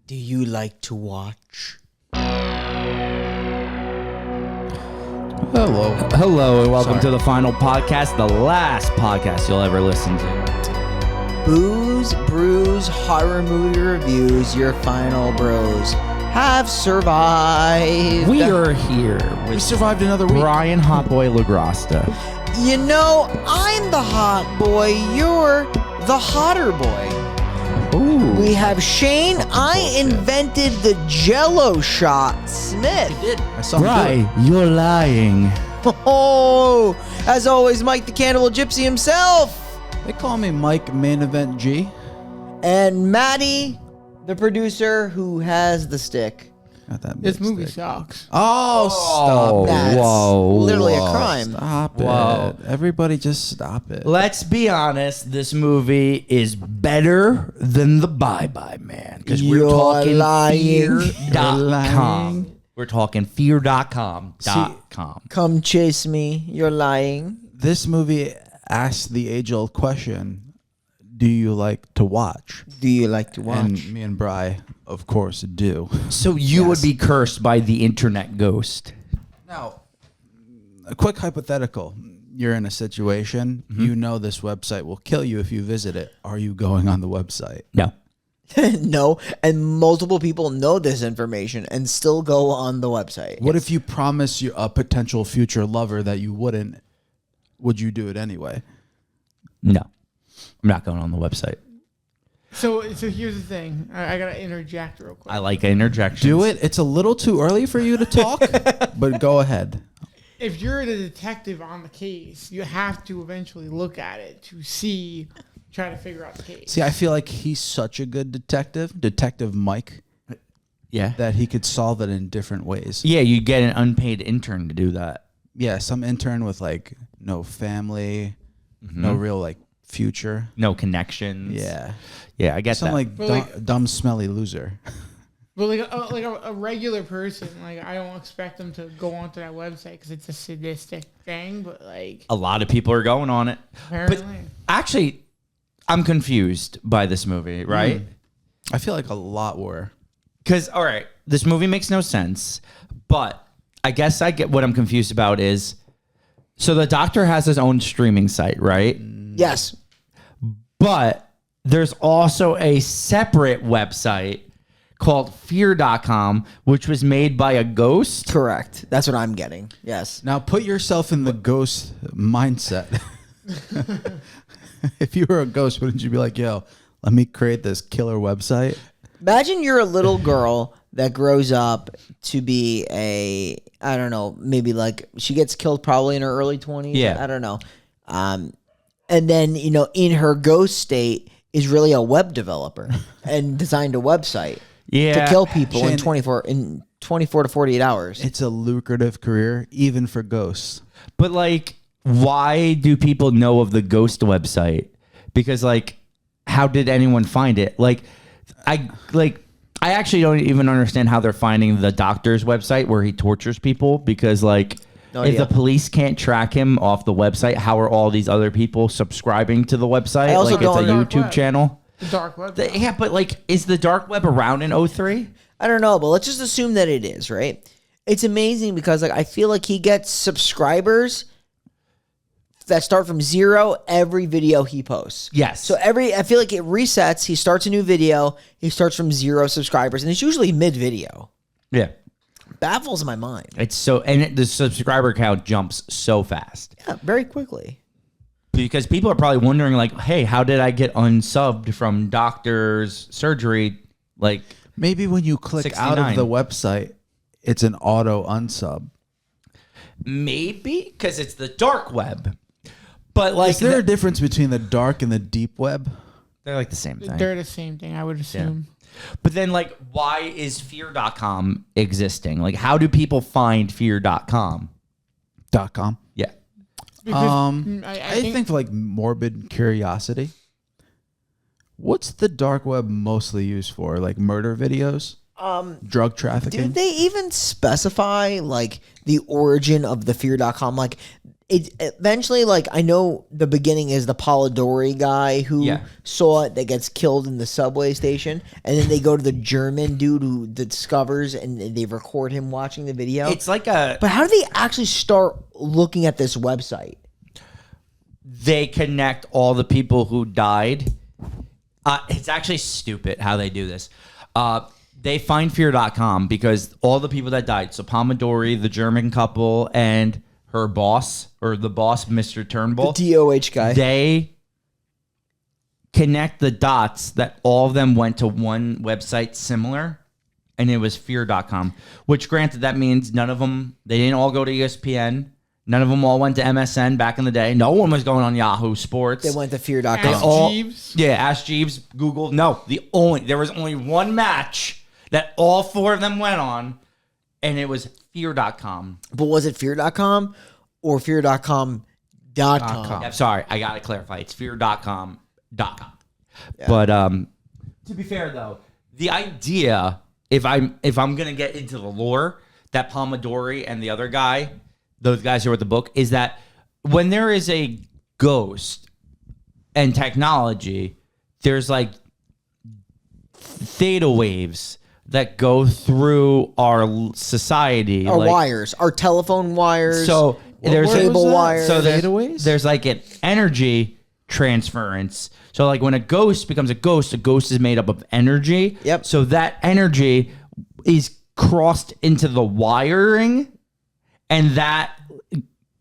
Do you like to watch? Hello, and welcome to the final podcast, the last podcast you'll ever listen to. Booze, brews, horror movie reviews, your final bros have survived. We are here We with survived another week. Brian Hotboy Lagrasta. You know, I'm the hot boy, you're the hotter boy. Ooh. We have Shane. I invented the Jello shot. Smith. I saw him do Right, you're lying. Oh, as always, Mike the Cannibal Gypsy himself. it. They call me Mike Main Event G. And Maddie, the producer who has the stick. Got that This movie stick. sucks. Oh, stop That's it. literally a Whoa, crime. Stop Whoa. it. Everybody just stop it. Let's be honest, this movie is better than The Bye Bye Man. Because we're You're talking lying. Fear.com. lying. We're talking Feardotcom. Come chase me. You're lying. This movie asks the age-old question, do you like to watch? Do you like to watch? And me and Bri, of course, do. So you would be cursed by the internet ghost. Now, a quick hypothetical. You're in a situation, you know this website will kill you if you visit it. Are you going on the website? No. No, and multiple people know this information and still go on the website. What if you promise you a potential future lover that you wouldn't? Would you do it anyway? No. I'm not going on the website. So here's the thing. I gotta interject real quick. I like interjections. Do it. It's a little too early for you to talk, but go ahead. If you're the detective on the case, you have to eventually look at it to try to figure out the case. See, I feel like he's such a good Detective Mike, Yeah. that he could solve it in different ways. Yeah, you get an unpaid intern to do that. Yeah, some intern with like no family, no real like future. No connections. Yeah, Yeah, I get some that. like But, like- dumb, smelly loser. But like a regular person, like I don't expect them to go onto that website because it's a sadistic thing. But like A lot of people are going on it. apparently, But actually, I'm confused by this movie, right? I feel like a lot were. Because, all right, this movie makes no sense, but I guess I get what I'm confused about is, so the doctor has his own streaming site, right? Yes. But there's also a separate website called Fear.com, which was made by a ghost. Correct. That's what I'm getting. Yes. Now put yourself in the ghost mindset. If you were a ghost, wouldn't you be like, yo, let me create this killer website? Imagine you're a little girl that grows up to be I don't know, maybe like she gets killed probably in her early 20s. Yeah. I don't know. And then, in her ghost state is really a web developer and designed a website to kill people in Shane, 24 to 48 hours. It's a lucrative career, even for ghosts. But, like, why do people know of the ghost website? Because, like, how did anyone find it? I actually don't even understand how they're finding the doctor's website where he tortures people because, like, No if idea. the police can't track him off the website, how are all these other people subscribing to the website? I also Like, it's a don't- Dark YouTube web. channel? the dark web. Yeah, but, like, is the dark web around in 03? I don't know, but let's just assume that it is, right? It's amazing because like I feel like he gets subscribers that start from zero every video he posts. Yes. So I feel like it resets. He starts a new video. He starts from 0 subscribers, and it's usually mid-video. Yeah. Baffles my mind. It's so, and the subscriber count jumps so fast. Yeah, very quickly. Because people are probably wondering, like, hey, how did I get unsubbed from doctor's surgery? Like, Maybe when you click out of 69. the website, it's an auto unsub. maybe because it's the dark web. But, like, Is there a difference between the dark and the deep web? they're like the same thing. They're the same thing, I would assume. But then, like, why is Fear.com existing? Like, how do people find Fear.com? .com. Yeah. Because I think for like morbid curiosity. What's the dark web mostly used for? Like murder videos? Drug trafficking? Did they even specify like the origin of the Fear.com? Like it eventually, like, I know the beginning is the Polidori guy who saw it that gets killed in the subway station, and then they go to the German dude who discovers, and they record him watching the video. It's like a... But how do they actually start looking at this website? They connect all the people who died. It's actually stupid how they do this. They find Fear.com because all the people that died, so Pomodori, the German couple, and her boss, or the boss, Mr. Turnbull. The DOH guy. They connect the dots that all of them went to one website similar, and it was Fear.com, which granted, that means none of them, they didn't all go to ESPN. None of them all went to MSN back in the day. No one was going on Yahoo Sports. They went to Fear.com. Ask Jeeves. Yeah, Ask Jeeves, Google. No, there was only one match that all four of them went on, and it was Fear.com. But was it Fear.com or Fear.com.com? I'm sorry, I gotta clarify. It's Fear.com.com. Yeah. But to be fair though, the idea, if I'm gonna get into the lore, that Pomodori and the other guy, those guys who wrote the book, is that when there is a ghost and technology, there's like theta waves that go through our society, our wires, our telephone wires. So there's cable wires. So there's like an energy transference. So like when a ghost becomes a ghost is made up of energy. Yep. So that energy is crossed into the wiring, and that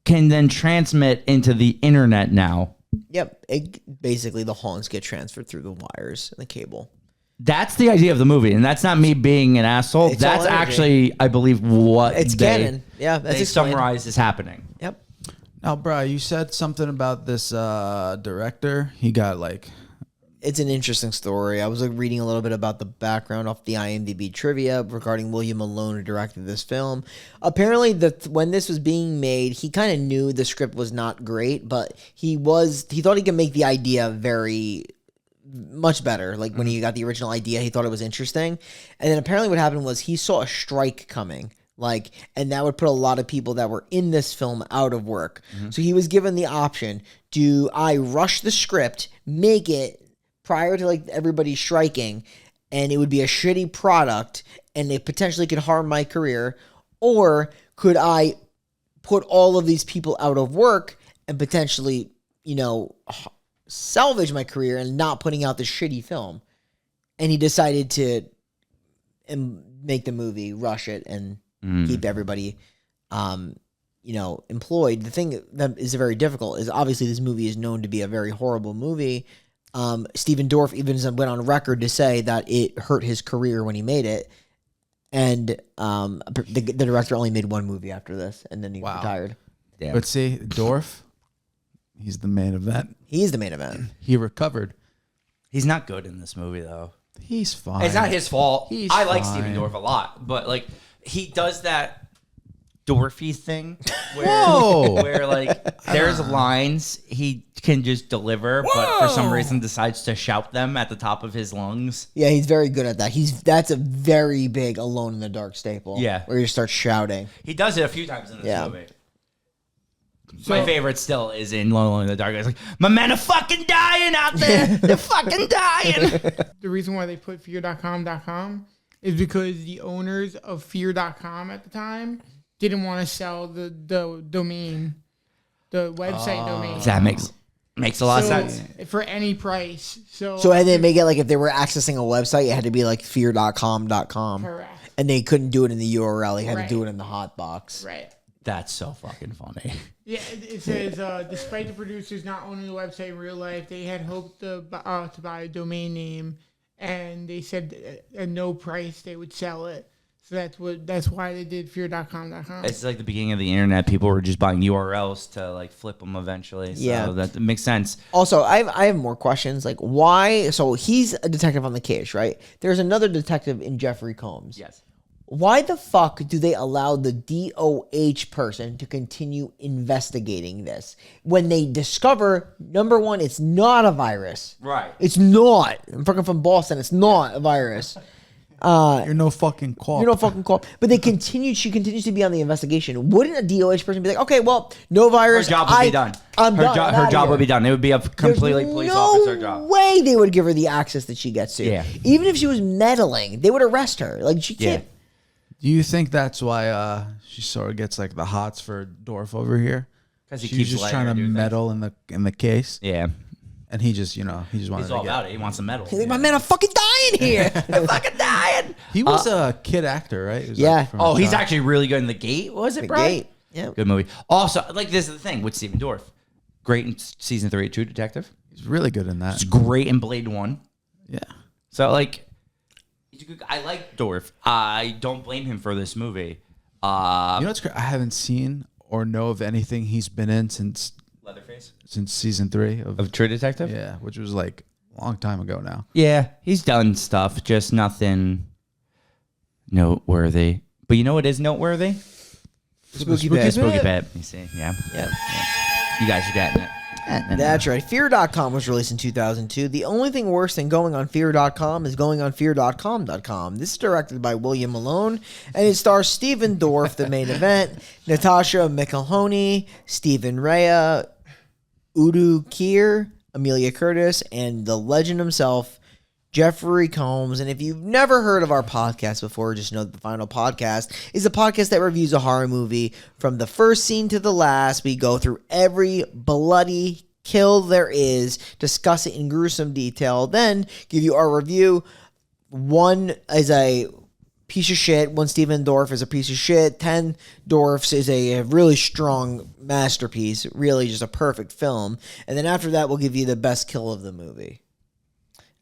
can then transmit into the internet now. Yep. Basically, the haunts get transferred through the wires and the cable. That's the idea of the movie, and that's not me being an asshole. It's that's actually, I believe, what it's canon. Yeah, that's they summarize is happening. Yep. Now, bro, you said something about this director. He got like... It's an interesting story. I was reading a little bit about the background off the IMDb trivia regarding William Malone, who directed this film. Apparently, when this was being made, he kind of knew the script was not great, but he thought he could make the idea very much better. Like when he got the original idea, he thought it was interesting. And then apparently what happened was he saw a strike coming. And that would put a lot of people that were in this film out of work. Mm-hmm. So he was given the option, do I rush the script, make it prior to like everybody striking, and it would be a shitty product and it potentially could harm my career, or could I put all of these people out of work and potentially, salvage my career and not putting out the shitty film? And he decided to make the movie, rush it, and keep everybody employed. The thing that is very difficult is obviously this movie is known to be a very horrible movie. Stephen Dorff even went on record to say that it hurt his career when he made it. And the director only made one movie after this, and then he retired. Damn. But see, Dorff, he's the main event. He's the main event. He recovered. He's not good in this movie, though. He's fine. It's not his fault. I like fine. Stephen Dorff a lot, but like he does that Dorfy thing where like there's lines he can just deliver, but for some reason decides to shout them at the top of his lungs. Yeah, he's very good at that. That's a very big Alone in the Dark staple. Yeah, where you start shouting. He does it a few times in this movie. So, my favorite still is in Alone in the Dark. It's like, my men are fucking dying out there. They're fucking dying. The reason why they put fear.com.com is because the owners of fear.com at the time didn't want to sell the domain, the website domain. That makes a lot of sense. For any price. So and then make it like if they were accessing a website, it had to be like fear.com.com. Correct. And they couldn't do it in the URL. They had to do it in the hot box. Right. That's so fucking funny. Yeah, it says, despite the producers not owning the website in real life, they had hoped to buy a domain name, and they said at no price they would sell it. So that's why they did fear.com.com. It's like the beginning of the internet. People were just buying URLs to like flip them eventually. So that makes sense. Also, I have more questions. Like why? So he's a detective on the case, right? There's another detective in Jeffrey Combs. Yes. Why the fuck do they allow the DOH person to continue investigating this when they discover, number one, it's not a virus. Right. It's not. I'm fucking from Boston. It's not a virus. You're no fucking call. You don't fucking call. But she continues to be on the investigation. Wouldn't a DOH person be like, okay, well, no virus. Her job would be done. I'm done. Her job would be done. It would be a completely police officer job. No way they would give her the access that she gets to. Yeah. Even if she was meddling, they would arrest her. Like, she can't. Do you think that's why she sort of gets like the hots for Dorff over here? Because he She's keeps just letting trying her to do meddle in the case. Yeah. And he just, he just wanted He's to all get. about it. He wants a medal. He's like, my man, I'm fucking dying here. I'm fucking dying. He was a kid actor, right? He was, Yeah. like, from Oh, a he's child. actually really good in The Gate. Was it, The bro? Gate. Yeah. Good movie. Also, like, this is the thing with Steven Dorff. Great in season 3 of True Detective. He's really good in that. It's great in Blade 1. Yeah. So, like, I like Dorff. I don't blame him for this movie. You know what's great? I haven't seen or know of anything he's been in since Leatherface season 3 of True Detective. yeah, which was like a long time ago now. Yeah, he's done stuff, just nothing noteworthy. But you know what is noteworthy? Spooky Pet. Spooky Pet. You see, yeah. You guys are getting it. That's right. Fear.com was released in 2002. The only thing worse than going on Fear.com is going on Feardotcom.com. This is directed by William Malone, and it stars Stephen Dorff, the main event, Natasha McElhoney, Stephen Rea, Udo Kier, Amelia Curtis, and the legend himself, Jeffrey Combs. And if you've never heard of our podcast before, just know that the Final Podcast is a podcast that reviews a horror movie from the first scene to the last. We go through every bloody kill there is, discuss it in gruesome detail, then give you our review. One is a piece of shit. One Stephen Dorff is a piece of shit. 10 Dorffs is a really strong masterpiece. Really just a perfect film. And then after that, we'll give you the best kill of the movie.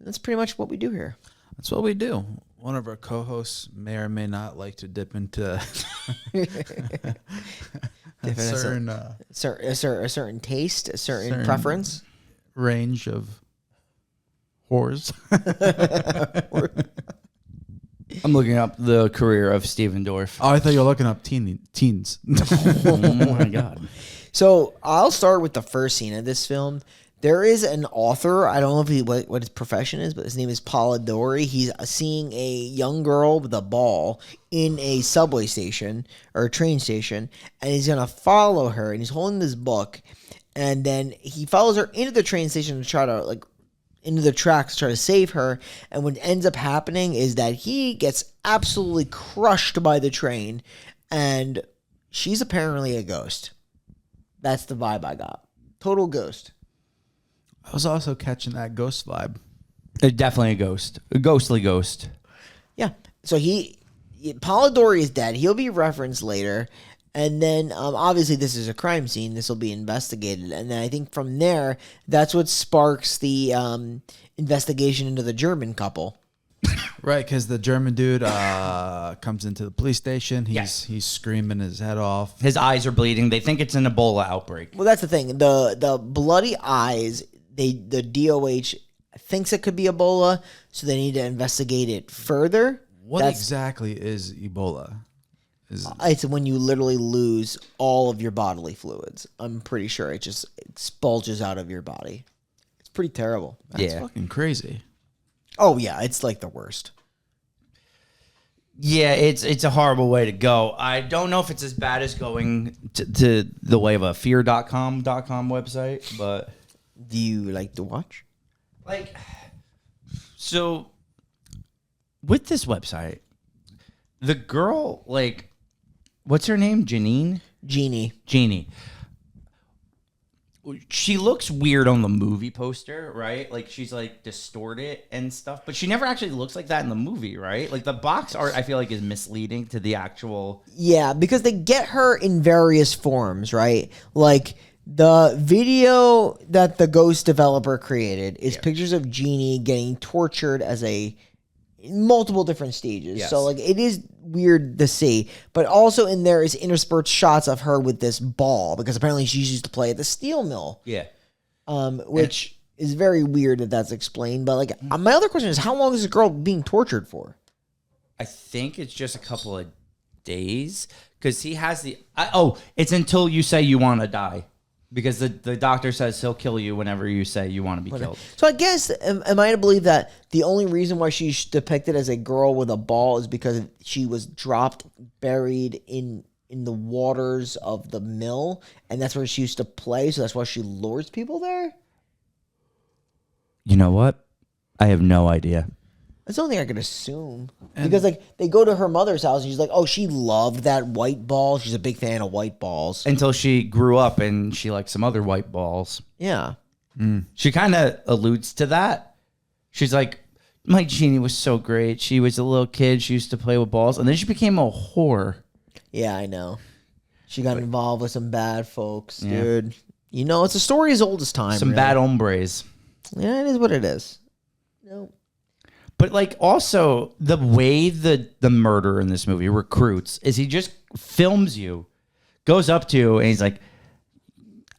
That's pretty much what we do here. That's what we do. One of our co-hosts may or may not like to dip into a certain taste, a certain preference. range of whores. I'm looking up the career of Stephen Dorff. Oh, I thought you were looking up teens. Oh my god. So I'll start with the first scene of this film. There is an author. I don't know if what his profession is, but his name is Polidori. He's seeing a young girl with a ball in a subway station or a train station, and he's gonna follow her. And he's holding this book, and then he follows her into the train station to try to into the tracks to try to save her. And what ends up happening is that he gets absolutely crushed by the train, and she's apparently a ghost. That's the vibe I got. Total ghost. I was also catching that ghost vibe. Definitely a ghost. A ghostly ghost. Yeah. So Polidori is dead. He'll be referenced later. And then, obviously, this is a crime scene. This will be investigated. And then I think from there, that's what sparks the investigation into the German couple. Right, because the German dude comes into the police station. Yes. He's screaming his head off. His eyes are bleeding. They think it's an Ebola outbreak. Well, that's the thing. The bloody eyes, the DOH thinks it could be Ebola, so they need to investigate it further. What exactly is Ebola? It's when you literally lose all of your bodily fluids. I'm pretty sure it just expulges out of your body. It's pretty terrible. That's fucking crazy. Oh, yeah. It's like the worst. Yeah, it's a horrible way to go. I don't know if it's as bad as going to the way of a Feardotcom website, but... Do you like to watch? So, with this website, the girl, what's her name? Jeannie. She looks weird on the movie poster, right? She's distorted and stuff, but she never actually looks like that in the movie, right? The box art, I feel is misleading to the actual. Yeah, because they get her in various forms, right? The video that the Ghost developer created is pictures of Jeannie getting tortured as multiple different stages. Yes. So it is weird to see, but also in there is interspersed shots of her with this ball because apparently she's used to play at the steel mill. Yeah. Which is very weird that that's explained. But my other question is, how long is this girl being tortured for? I think it's just a couple of days because he has it's until you say you want to die. Because the doctor says he'll kill you whenever you say you want to be killed. So I guess, am I to believe that the only reason why she's depicted as a girl with a ball is because she was dropped, buried in the waters of the mill, and that's where she used to play, so that's why she lures people there? You know what? I have no idea. That's the only thing I could assume. Because, like, they go to her mother's house, and she's like, oh, she loved that white ball. She's a big fan of white balls. Until she grew up and she liked some other white balls. Yeah. She kind of alludes to that. She's like, my Jeannie was so great. She was a little kid. She used to play with balls. And then she became a whore. Yeah, I know. She got involved with some bad folks, dude. You know, it's a story as old as time. Some bad hombres. Yeah, it is what it is. No. But like also the way the murderer in this movie recruits is he just films you, goes up to you, and he's like,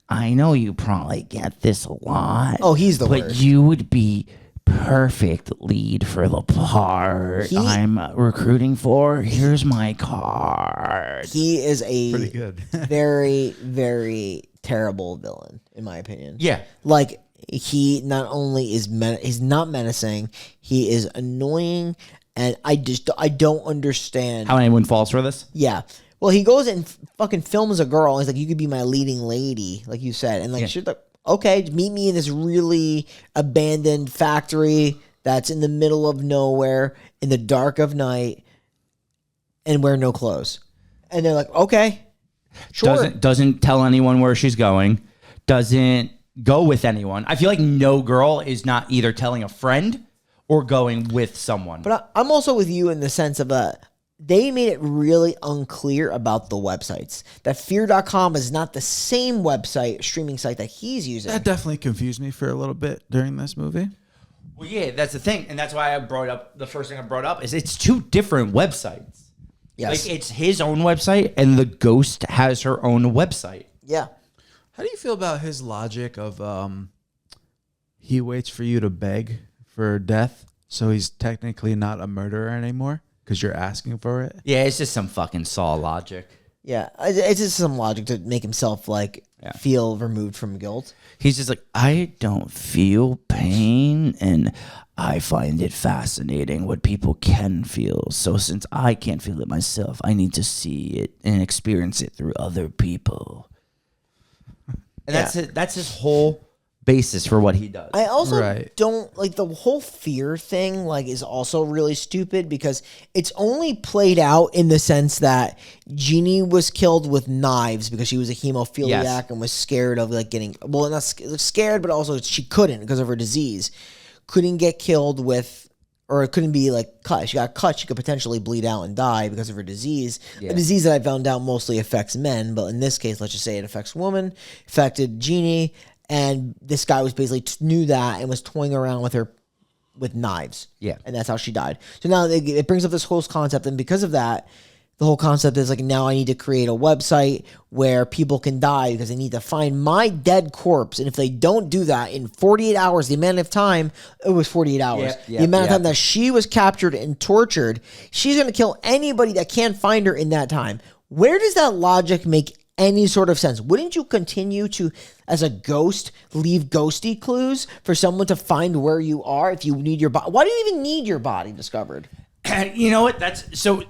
I know you probably get this a lot. Oh, he's the but worst. You would be perfect lead for the part I'm recruiting for. Here's my card. He is Pretty a good. very, very terrible villain, in my opinion. Yeah. Like, he not only is he's not menacing, he is annoying, and I don't understand How anyone falls for this? Yeah. Well, he goes and fucking films a girl, and he's like, you could be my leading lady, like you said. And like, she's like, okay, meet me in this really abandoned factory that's in the middle of nowhere in the dark of night and wear no clothes. And they're like, okay, sure. Doesn't tell anyone where she's going. Doesn't go with anyone. I feel like no girl is not either telling a friend or going with someone. But I'm also with you in the sense of they made it really unclear about the websites. That Feardotcom is not the same website, streaming site that he's using. That definitely confused me for a little bit during this movie. Well, yeah, that's the thing. And that's why I brought up, the first thing I brought up is it's two different websites. Yes. Like, it's his own website and the ghost has her own website. Yeah. How do you feel about his logic of he waits for you to beg for death, so he's technically not a murderer anymore because you're asking for it? Yeah, it's just some fucking Saw logic. Yeah. It's just some logic to make himself, like, feel removed from guilt. He's just like, I don't feel pain, and I find it fascinating what people can feel. So since I can't feel it myself, I need to see it and experience it through other people. And that's it. That's his whole basis for what he does. I also Right. don't like the whole fear thing, like, is also really stupid because it's only played out in the sense that Jeannie was killed with knives because she was a hemophiliac Yes. and was scared of, like, getting, well, not scared, but also she couldn't because of her disease. Couldn't get killed with, or it couldn't be, like, cut. She got cut, she could potentially bleed out and die because of her disease. A disease that I found out mostly affects men, but in this case, let's just say it affects women, affected Jeannie. And this guy was basically knew that and was toying around with her with knives. Yeah. And that's how she died. So now it brings up this whole concept. And because of that, the whole concept is like, now I need to create a website where people can die because they need to find my dead corpse. And if they don't do that in 48 hours, the amount of time, it was 48 hours. The amount of time that she was captured and tortured, she's going to kill anybody that can't find her in that time. Where does that logic make any sort of sense? Wouldn't you continue to, as a ghost, leave ghosty clues for someone to find where you are if you need your body? Why do you even need your body discovered? You know what? That's so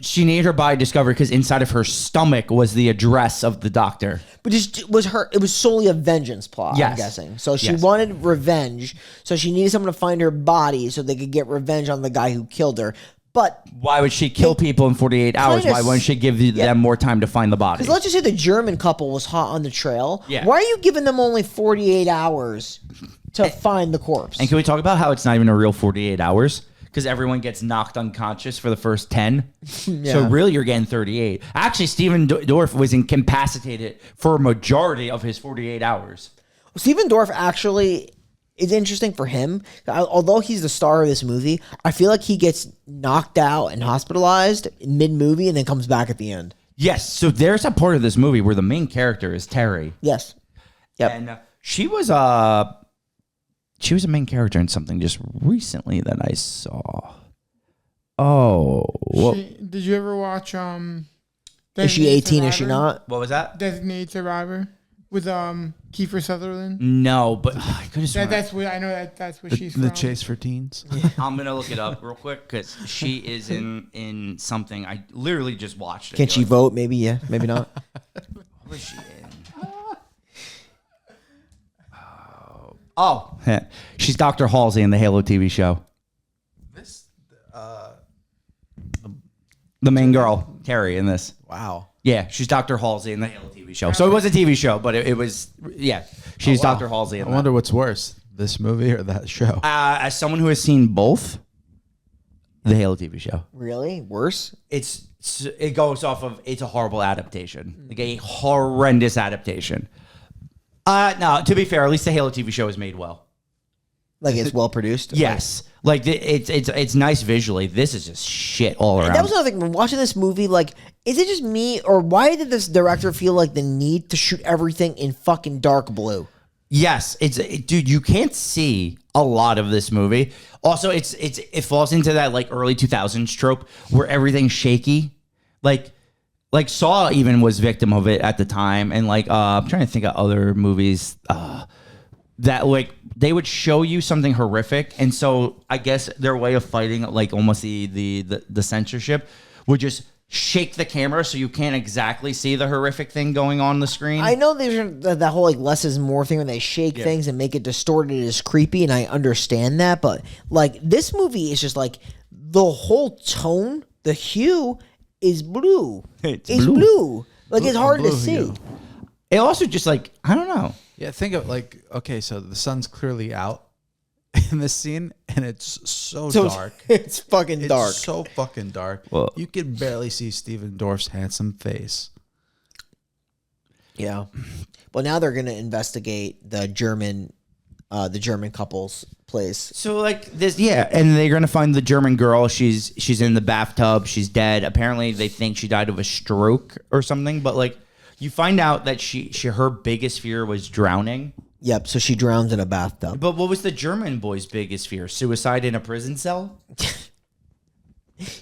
she needed her body discovered because inside of her stomach was the address of the doctor. But it was solely a vengeance plot, I'm Yes. guessing. So she Yes. wanted revenge. So she needed someone to find her body so they could get revenge on the guy who killed her. But Why would she kill people in 48 hours? Kinda Why wouldn't she give them more time to find the body? because let's just say the German couple was hot on the trail. Yeah. Why are you giving them only 48 hours to find the corpse? And can we talk about how it's not even a real 48 hours? Because everyone gets knocked unconscious for the first 10. So really, you're getting 38. Actually, Steven Dorff was incapacitated for a majority of his 48 hours. Steven Dorff actually is interesting for him. Although he's the star of this movie, I feel like he gets knocked out and hospitalized mid-movie and then comes back at the end. Yes. So there's a part of this movie where the main character is Terry. Yes. Yep. And she was a main character in something just recently that I saw. Oh. Did you ever watch Is she 18? Is she not? What was that? Designated Survivor? with Kiefer Sutherland. No, but I could have sworn. That's what I know. That's what she's The from. Chase for Teens. I'm gonna look it up real quick because she is in something. I literally just watched it. Can she vote? Maybe, yeah. Maybe not. What was she in? Oh, she's Dr. Halsey in the Halo TV show. The main girl, Carrie, in this. Wow. Yeah, she's Dr. Halsey in the Halo TV show. So it was a TV show, but it was, yeah, she's Dr. Halsey in I that. wonder what's worse, this movie or that show. As someone who has seen both, the Halo TV show. Really? Worse? It goes off of, it's a horrible adaptation. Like a horrendous adaptation. No, to be fair, at least the Halo TV show is made well. Like it's well produced? Yes. Like it's nice visually. This is just shit all around. That was another thing. When watching this movie, like, is it just me, or why did this director feel like the need to shoot everything in fucking dark blue? Yes, dude. You can't see a lot of this movie. Also, it falls into that like early 2000s trope where everything's shaky. Like Saw even was victim of it at the time, and like I'm trying to think of other movies that like they would show you something horrific, and so I guess their way of fighting like almost the censorship would just shake the camera so you can't exactly see the horrific thing going on the screen. I know there's that whole like less is more thing when they shake things and make it distorted is creepy, and I understand that, but like this movie is just like the whole tone, the hue is blue. It's blue. Like it's hard to Blue see. hue. It also just like I don't know. Yeah, think of like, okay, so the sun's clearly out in this scene, and it's so dark. It's fucking dark. It's so fucking dark. Well- You can barely see Steven Dorff's handsome face. Yeah. Well, now they're gonna investigate the German couple's place. So like this, yeah, and they're gonna find the German girl. She's in the bathtub. She's dead. Apparently, they think she died of a stroke or something. But like, you find out that her biggest fear was drowning. Yep. So she drowns in a bathtub. But what was the German boy's biggest fear? Suicide in a prison cell.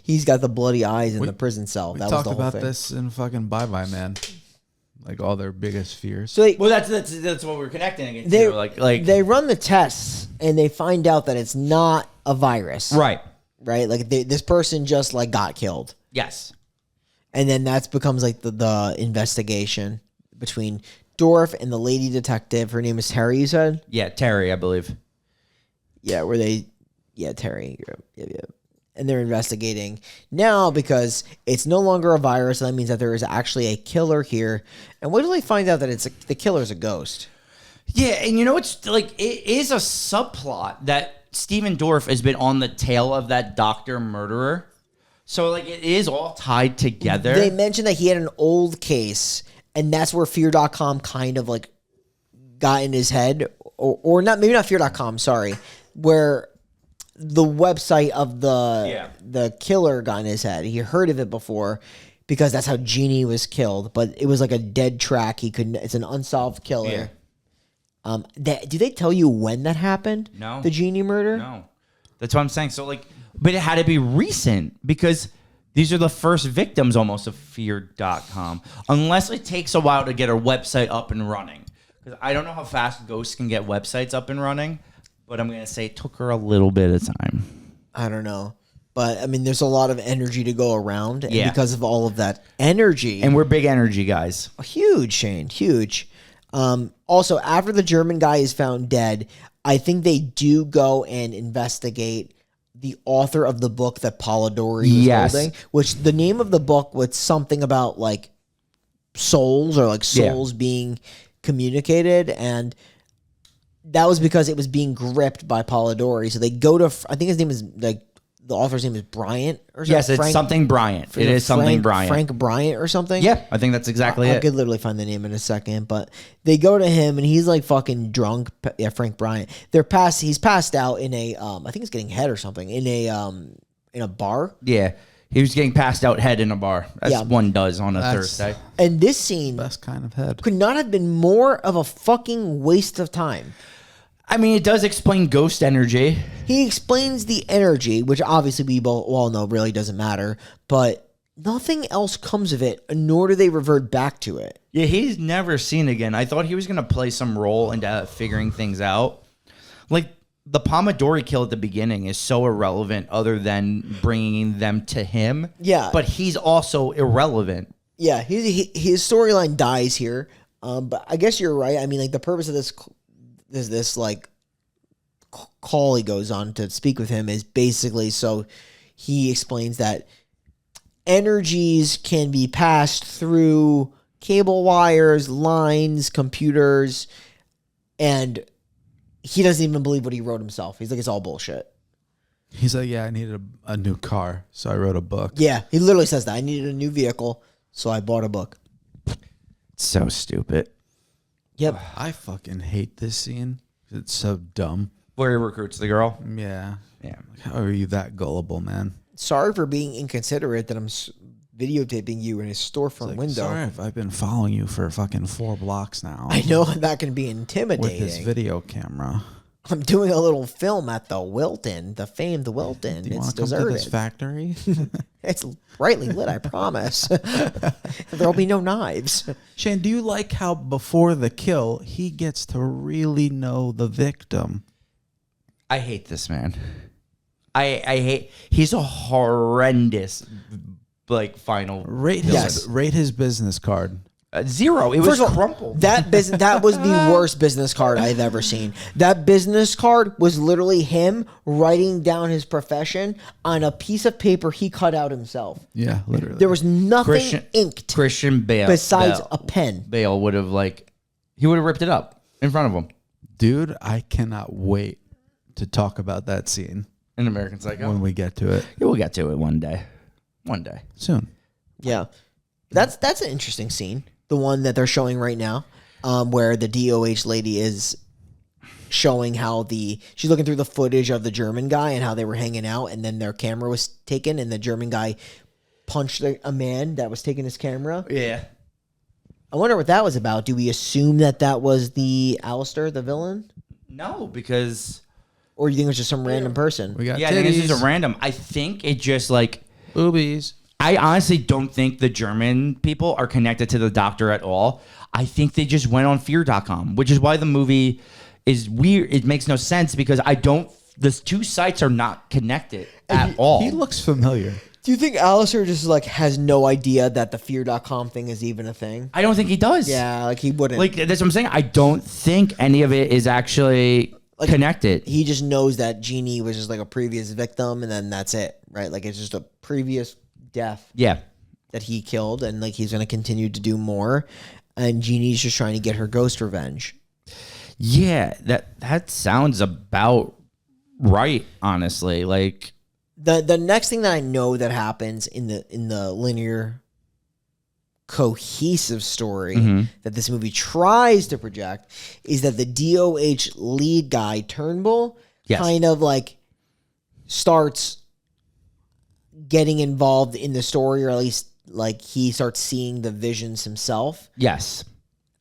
He's got the bloody eyes in the prison cell. We That was talked the whole about thing. this in fucking Bye Bye Man. Like all their biggest fears. So Well, that's what we're connecting against. they Like they run the tests and they find out that it's not a virus. right. Right. Like this person just like got killed. Yes. And then that becomes like the investigation between Dorff and the lady detective. Her name is Terry, you said? Yeah, Terry, I believe. Yeah, Terry. Yeah. And they're investigating now because it's no longer a virus. That means that there is actually a killer here. And what do they find out that the killer's a ghost? Yeah, and you know it's like it is a subplot that Steven Dorff has been on the tail of that doctor murderer. So like it is all tied together. They mentioned that he had an old case, and that's where Fear.com kind of like got in his head, or not, maybe not Fear.com, sorry, where the website of the killer got in his head. He heard of it before because that's how Jeannie was killed, but it was like a dead track. It's an unsolved killer. Yeah. Do they tell you when that happened? No. The Jeannie murder? No. That's what I'm saying. So like, but it had to be recent because these are the first victims almost of Fear.com. Unless it takes a while to get a website up and running. Because I don't know how fast ghosts can get websites up and running, but I'm going to say it took her a little bit of time. I don't know. But, I mean, there's a lot of energy to go around. And Yeah. because of all of that energy. And we're big energy guys. Huge, Shane. Huge. Also, after the German guy is found dead, I think they do go and investigate the author of the book that Polidori was Yes. holding, which the name of the book was something about like souls or like souls being communicated, and that was because it was being gripped by Polidori. So they go to, I think his name is like, the author's name is Bryant or something. Yes, it's something Bryant. It is something Bryant. Frank Bryant or something. Yeah, I think that's exactly I it. could literally find the name in a second, but they go to him and he's like fucking drunk. Yeah, Frank Bryant. He's passed out in a I think he's getting head or something in a bar. Yeah, he was getting passed out head in a bar, as Yeah. one does on a That's- Thursday. And this scene Best kind of head. could not have been more of a fucking waste of time. I mean, it does explain ghost energy. He explains the energy, which obviously we all know really doesn't matter, but nothing else comes of it, nor do they revert back to it. Yeah, he's never seen again. I thought he was going to play some role into figuring things out. Like, the Pomodori kill at the beginning is so irrelevant other than bringing them to him. Yeah. But he's also irrelevant. Yeah, his storyline dies here. But I guess you're right. I mean, like, the purpose of this like, call he goes on to speak with him is basically so he explains that energies can be passed through cable wires, lines, computers, and he doesn't even believe what he wrote himself. He's like, it's all bullshit. He's like, yeah, I needed a new car, so I wrote a book. Yeah, he literally says that. I needed a new vehicle, so I bought a book. So stupid. Yep. I fucking hate this scene. It's so dumb. Where he recruits the girl. Yeah. Yeah. How are you that gullible, man? Sorry for being inconsiderate that I'm videotaping you in his storefront window. Sorry if I've been following you for fucking 4 blocks now. I know that can be With intimidating. this video camera. I'm doing a little film at the Wilton, the famed Wilton. Do you It's want to come to deserted. this factory? It's brightly lit, I promise. There'll be no knives. Shane, do you like how before the kill, he gets to really know the victim? I hate this man. I hate. He's a horrendous, like, final. Rate his business card. 0. It was First of all, crumpled. that was the worst business card I've ever seen. That business card was literally him writing down his profession on a piece of paper he cut out himself. Yeah, literally. There was nothing inked Christian Bale. besides a pen. Bale would have, like, he would have ripped it up in front of him. Dude, I cannot wait to talk about that scene In American Psycho. when we get to it. Yeah, we'll get to it one day. One day. Soon. Yeah, that's an interesting scene. The one that they're showing right now, where the DOH lady is showing how she's looking through the footage of the German guy and how they were hanging out, and then their camera was taken, and the German guy punched a man that was taking his camera. Yeah. I wonder what that was about. Do we assume that was the Alistair, the villain, No, because or do you think it was just some random person? We got I think it's just titties. a random. I think it just like Boobies. I honestly don't think the German people are connected to the doctor at all. I think they just went on Feardotcom, which is why the movie is weird. It makes no sense because the two sites are not connected at all. He looks familiar. Do you think Alistair just like has no idea that the Fear.com thing is even a thing? I don't think he does. Yeah, like he wouldn't. Like, that's what I'm saying. I don't think any of it is actually connected. He just knows that Jeannie was just like a previous victim, and then that's it, right? Like it's just a previous death Yeah. that he killed, and like he's going to continue to do more. And Jeannie's just trying to get her ghost revenge. Yeah, that sounds about right, honestly. Like The next thing that I know that happens in the linear cohesive story that this movie tries to project is that the DOH lead guy Turnbull kind of like starts getting involved in the story, or at least like he starts seeing the visions himself. Yes.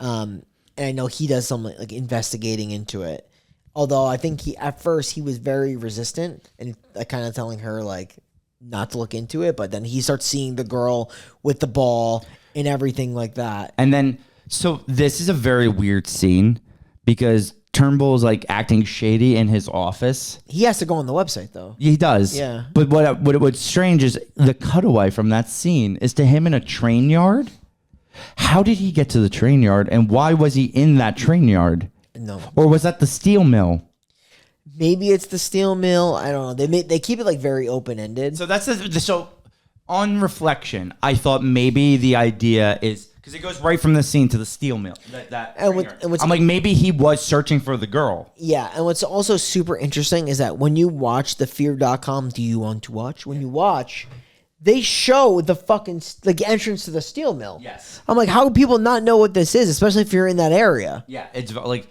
And I know he does some like investigating into it. Although I think at first he was very resistant and kind of telling her like not to look into it, but then he starts seeing the girl with the ball and everything like that. And then, so this is a very weird scene because Turnbull's like acting shady in his office. He has to go on the website though. He does. Yeah. But what's strange is the cutaway from that scene is to him in a train yard. How did he get to the train yard, and why was he in that train yard? No. Or was that the steel mill? Maybe it's the steel mill. I don't know. They keep it like very open ended. So that's so on reflection, I thought maybe the idea is because it goes right from the scene to the steel mill. I'm like, maybe he was searching for the girl. Yeah, and what's also super interesting is that when you watch the Fear.com, do you want to watch? When you watch, they show the fucking like entrance to the steel mill. Yes. I'm like, how do people not know what this is, especially if you're in that area? Yeah, it's like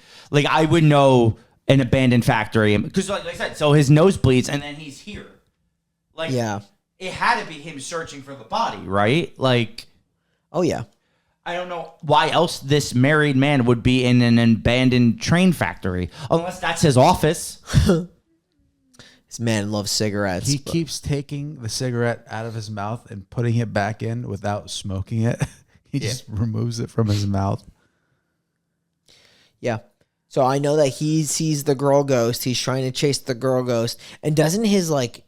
I would know an abandoned factory because, like I said, so his nose bleeds and then he's here. Like, Yeah. it had to be him searching for the body, right? Like, Oh yeah. I don't know why else this married man would be in an abandoned train factory unless that's his office. This man loves cigarettes. He keeps taking the cigarette out of his mouth and putting it back in without smoking it. He just removes it from his mouth. Yeah. So I know that he sees the girl ghost. He's trying to chase the girl ghost. And doesn't his, like,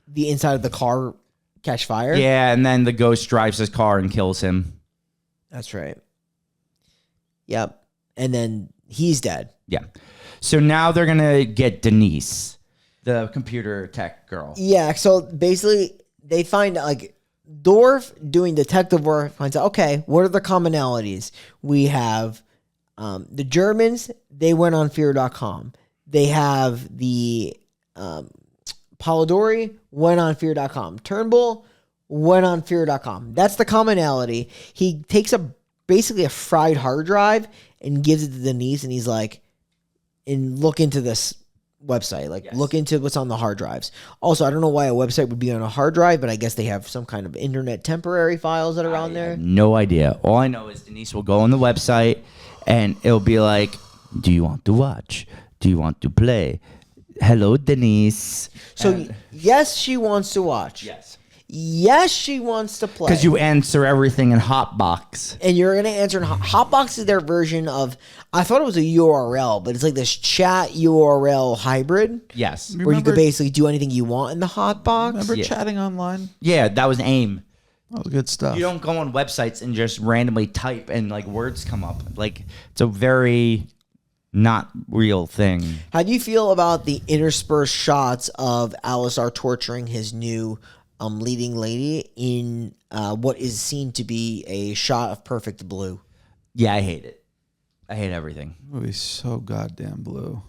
the inside of the car catch fire? Yeah, and then the ghost drives his car and kills him. That's right. Yep. And then he's dead. Yeah. So now they're going to get Denise, the computer tech girl. Yeah. So basically, they find, like, Dorff doing detective work finds out, okay, what are the commonalities? We have the Germans, they went on Fear.com. They have the Polidori, went on Fear.com. Turnbull, went on Fear.com. That's the commonality. He takes basically a fried hard drive and gives it to Denise, and he's like, and look into this website. Like, look into what's on the hard drives. Also, I don't know why a website would be on a hard drive, but I guess they have some kind of internet temporary files that are on there. No idea. All I know is Denise will go on the website, and it'll be like, do you want to watch? Do you want to play? Hello, Denise. So, yes, she wants to watch. Yes. Yes, she wants to play. Because you answer everything in Hotbox. And you're going to answer in Hotbox is their version of, I thought it was a URL, but it's like this chat URL hybrid. Yes. Where you could basically do anything you want in the Hotbox. Remember chatting online? Yeah, that was AIM. That was good stuff. You don't go on websites and just randomly type and like words come up. Like, it's a very not real thing. How do you feel about the interspersed shots of Alisar torturing his new leading lady in what is seen to be a shot of perfect blue? Yeah, I hate it. I hate everything. The movie's so goddamn blue.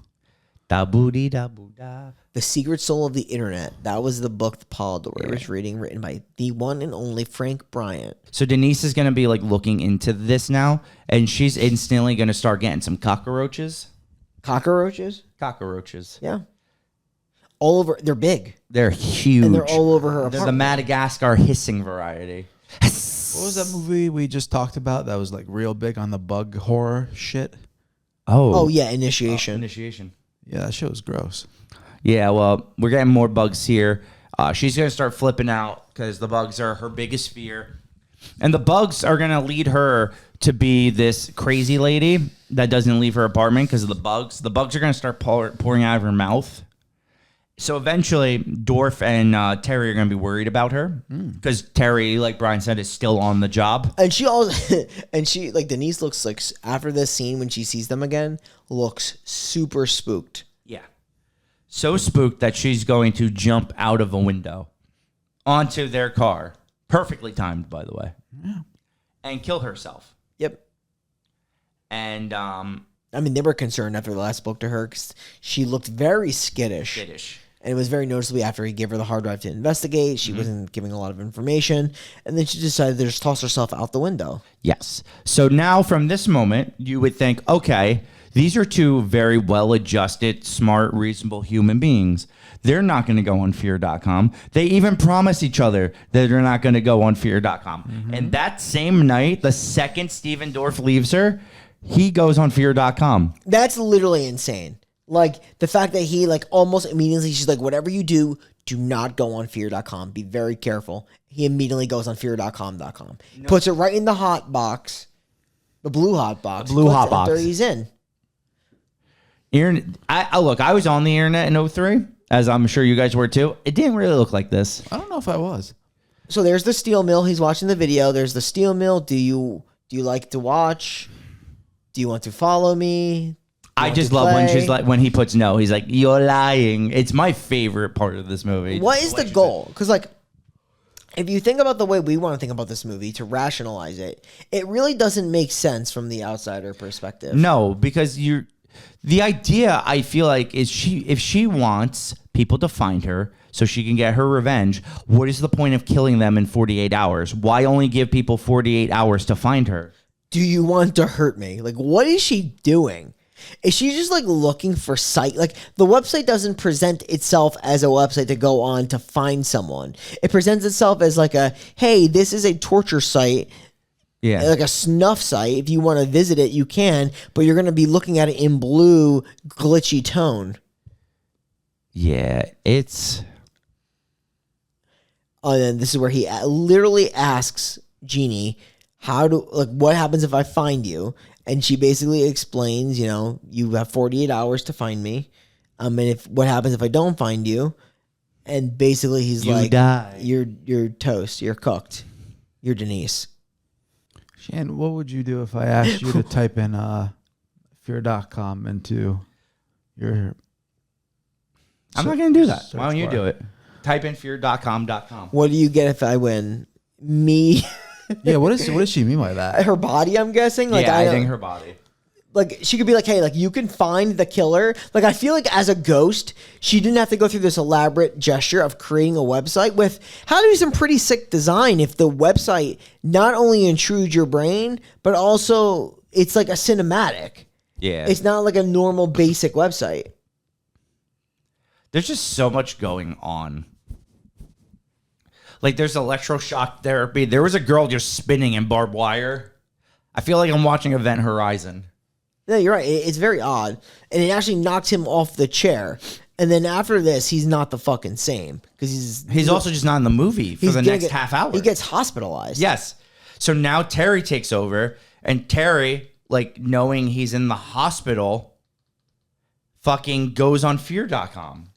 Da booty da boo da. The Secret Soul of the Internet. That was the book that Polidori was reading, written by the one and only Frank Bryant. So Denise is gonna be like looking into this now, and she's instantly gonna start getting some cockroaches. Cockroaches? Cockroaches. Yeah. All over. They're big. They're huge. And they're all over her They're the apartment. Madagascar hissing variety. What was that movie we just talked about that was like real big on the bug horror shit? Oh, yeah. Initiation. Initiation. Yeah, that shit was gross. Yeah, well, we're getting more bugs here. She's going to start flipping out because the bugs are her biggest fear. And the bugs are going to lead her to be this crazy lady that doesn't leave her apartment because of the bugs. The bugs are going to start pouring out of her mouth. So eventually, Dorff and Terry are going to be worried about her because Terry, like Brian said, is still on the job. And she also, like Denise looks like, after this scene when she sees them again, looks super spooked. Yeah. So spooked that she's going to jump out of a window onto their car. Perfectly timed, by the way. Yeah. And kill herself. Yep. And, I mean, they were concerned after the last spoke to her because she looked very skittish. And it was very noticeably after he gave her the hard drive to investigate. She wasn't giving a lot of information. And then she decided to just toss herself out the window. Yes. So now from this moment, you would think, okay, these are two very well-adjusted, smart, reasonable human beings. They're not going to go on Fear.com. They even promise each other that they're not going to go on Fear.com. And that same night, the second Steven Dorff leaves her, he goes on Fear.com. That's literally insane. Like, the fact that he, like, almost immediately, she's like, whatever you do not go on Fear.com. Be very careful. He immediately goes on Fear.com. Puts it right in the hot box. The blue hot box. Blue hot box. After he's in. Look, I was on the internet in 03, as I'm sure you guys were too. It didn't really look like this. I don't know if I was. So there's the steel mill. He's watching the video. There's the steel mill. Do you like to watch? Do you want to follow me? I just love when he puts no. He's like, you're lying. It's my favorite part of this movie. What is the goal? Because, like, if you think about the way we want to think about this movie to rationalize it, it really doesn't make sense from the outsider perspective. No, because the idea, I feel like, is if she wants people to find her so she can get her revenge, what is the point of killing them in 48 hours? Why only give people 48 hours to find her? Do you want to hurt me? Like, what is she doing? Is she just like looking for sight? Like, the website doesn't present itself as a website to go on to find someone. It presents itself as like hey, this is a torture site. Yeah. Like a snuff site. If you want to visit it, you can, but you're going to be looking at it in blue, glitchy tone. Yeah, it's And then this is where he literally asks Jeannie, what happens if I find you? And she basically explains, you have 48 hours to find me. And what happens if I don't find you? And basically he's You like, die. You're toast. You're cooked. You're Denise. Shan, what would you do if I asked you to type in Feardotcom into your... I'm not going to do that. search Why don't you bar? do it? Type in fear.com.com. What do you get if I win? Me, Yeah, what does she mean by that? her body, I'm guessing? Yeah, I don't- think her body. Like, she could be like, hey, like, you can find the killer. Like, I feel like as a ghost, she didn't have to go through this elaborate gesture of creating a website with how to do some pretty sick design if the website not only intrudes your brain, but also it's like a cinematic. Yeah. It's not like a normal basic website. There's just so much going on. Like, there's electroshock therapy. There was a girl just spinning in barbed wire. I feel like I'm watching Event Horizon. No, you're right. It's very odd. And it actually knocks him off the chair. And then after this, he's not the fucking same. Because He's also just not in the movie for the gonna next half hour. He gets hospitalized. Yes. So now Terry takes over, and Terry, like, knowing he's in the hospital, fucking goes on Fear.com.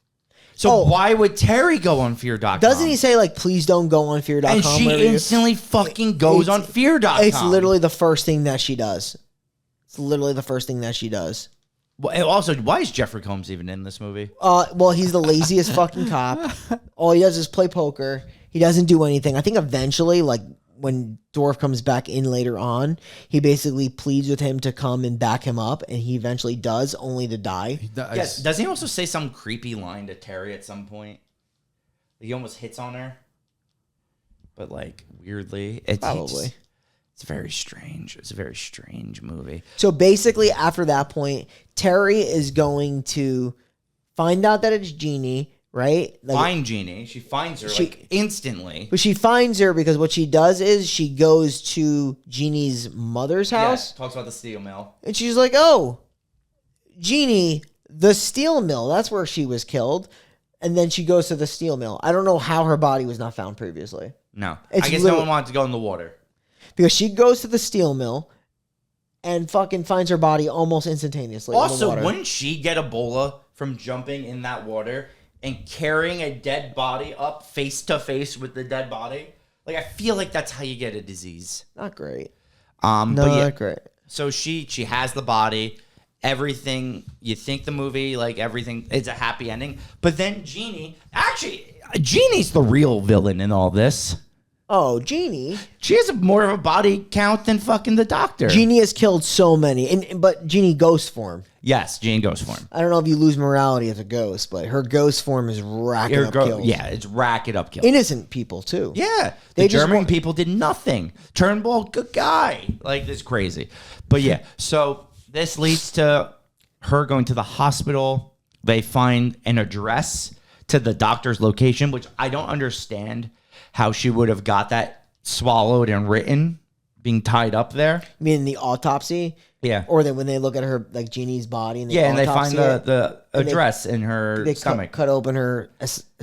So why would Terry go on Fear.com? Doesn't he say, like, please don't go on Fear.com? And she instantly fucking goes on Fear.com. It's literally the first thing that she does. It's literally the first thing that she does. Well, and also, why is Jeffrey Combs even in this movie? Well, he's the laziest fucking cop. All he does is play poker. He doesn't do anything. I think eventually, like, when Dorff comes back in later on, he basically pleads with him to come and back him up, and he eventually does, only to die. Yes. Doesn't he also say some creepy line to Terry at some point? He almost hits on her, but like weirdly, Probably. It's very strange. It's a very strange movie. So basically, after that point, Terry is going to find out that it's Jeannie, right? Like, Find Jeannie. She finds her like instantly. but she finds her because what she does is she goes to Jeannie's mother's house. Yes, talks about the steel mill. And she's like, oh, Jeannie, the steel mill. That's where she was killed. And then she goes to the steel mill. I don't know how her body was not found previously. No, It's I guess no literally- one wanted to go in the water. Because she goes to the steel mill and fucking finds her body almost instantaneously in the Also, water. wouldn't she get Ebola from jumping in that water and carrying a dead body up face to face with the dead body? Like, I feel like that's how you get a disease. Not great. But yeah, Not great. so she has the body, everything. You think the movie, like everything, it's a happy ending. But then Jeannie's the real villain in all this. Oh, Jeannie. She has more of a body count than fucking the doctor. Jeannie has killed so many. But Jeannie ghost form. Yes, Jean goes for him. I don't know if you lose morality as a ghost, but her ghost form is racking up kills. Yeah, it's racking up kills. Innocent people, too. Yeah, They the just German want- people did nothing. Turnbull, good guy. Like, it's crazy. But yeah, so this leads to her going to the hospital. They find an address to the doctor's location, which I don't understand how she would have got that swallowed and written, being tied up there. I mean, the autopsy? Yeah. Or then when they look at her, like, Jeannie's body and they Yeah, and they find autopsy it, the and they- address in her they stomach. cut open her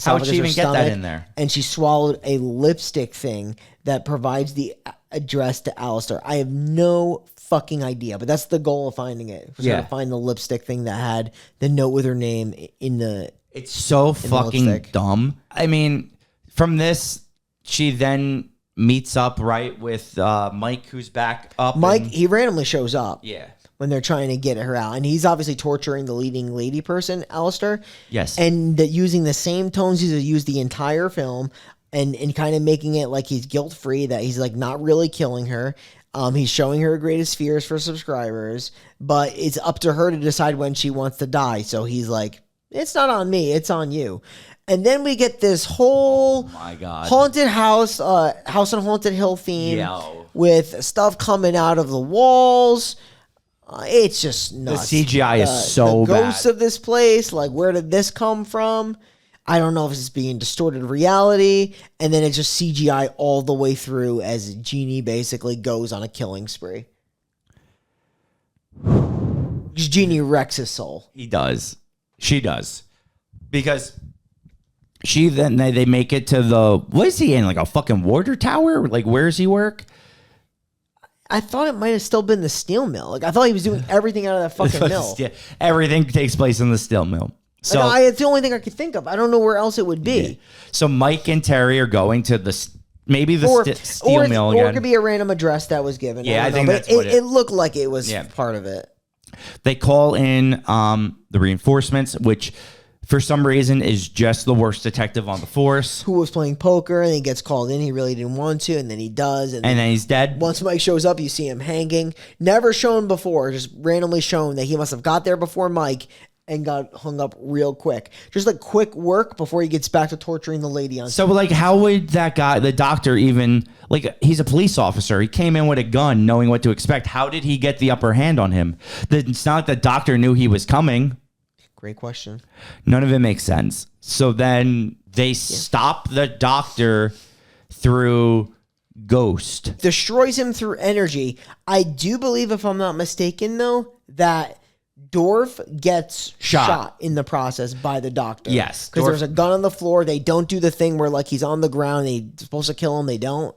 How would she even get that stomach, in there? And she swallowed a lipstick thing that provides the address to Alistair. I have no fucking idea, but that's the goal of finding it. Was Yeah. to find the lipstick thing that had the note with her name in the... It's so fucking lipstick. dumb. I mean, from this, she then meets up right with Mike, who's back up. Mike, and- he randomly shows up yeah. when they're trying to get her out. And he's obviously torturing the leading lady person, Alistair. Yes. And using the same tones he's used the entire film and kind of making it like he's guilt-free, that he's like not really killing her. He's showing her greatest fears for subscribers, but it's up to her to decide when she wants to die. So he's like, it's not on me, it's on you. And then we get this whole my God. haunted house on Haunted Hill theme Yo. with stuff coming out of the walls. It's just nuts. CGI is so the ghosts bad. of this place, like, where did this come from? I don't know if it's being distorted reality, and then it's just CGI all the way through as Jeannie basically goes on a killing spree. Jeannie wrecks his soul. He does. She does. because they make it to what is he in, like a fucking water tower? Like, where does he work? I thought it might have still been the steel mill. Like, I thought he was doing everything out of that fucking mill. Yeah, everything takes place in the steel mill. So Like, it's the only thing I could think of. I don't know where else it would be. yeah. So Mike and Terry are going to maybe the steel mill or again. it could be a random address that was given. Yeah, I don't think know, that's but what it looked like it was Yeah. part of it. They call in the reinforcements, which for some reason is just the worst detective on the force. Who was playing poker, and he gets called in. He really didn't want to, and then he does. And then he's dead. Once Mike shows up, you see him hanging. Never shown before, just randomly shown that he must have got there before Mike and got hung up real quick. Just like quick work before he gets back to torturing the lady on So, like, how would that guy, the doctor, even, like, he's a police officer. He came in with a gun knowing what to expect. How did he get the upper hand on him? It's not like the doctor knew he was coming. Great question. None of it makes sense. So then they stop the doctor through Ghost. Destroys him through energy. I do believe, if I'm not mistaken, though, that Dorff gets shot in the process by the doctor. Yes. Because there's a gun on the floor. They don't do the thing where, like, he's on the ground. They're supposed to kill him. They don't.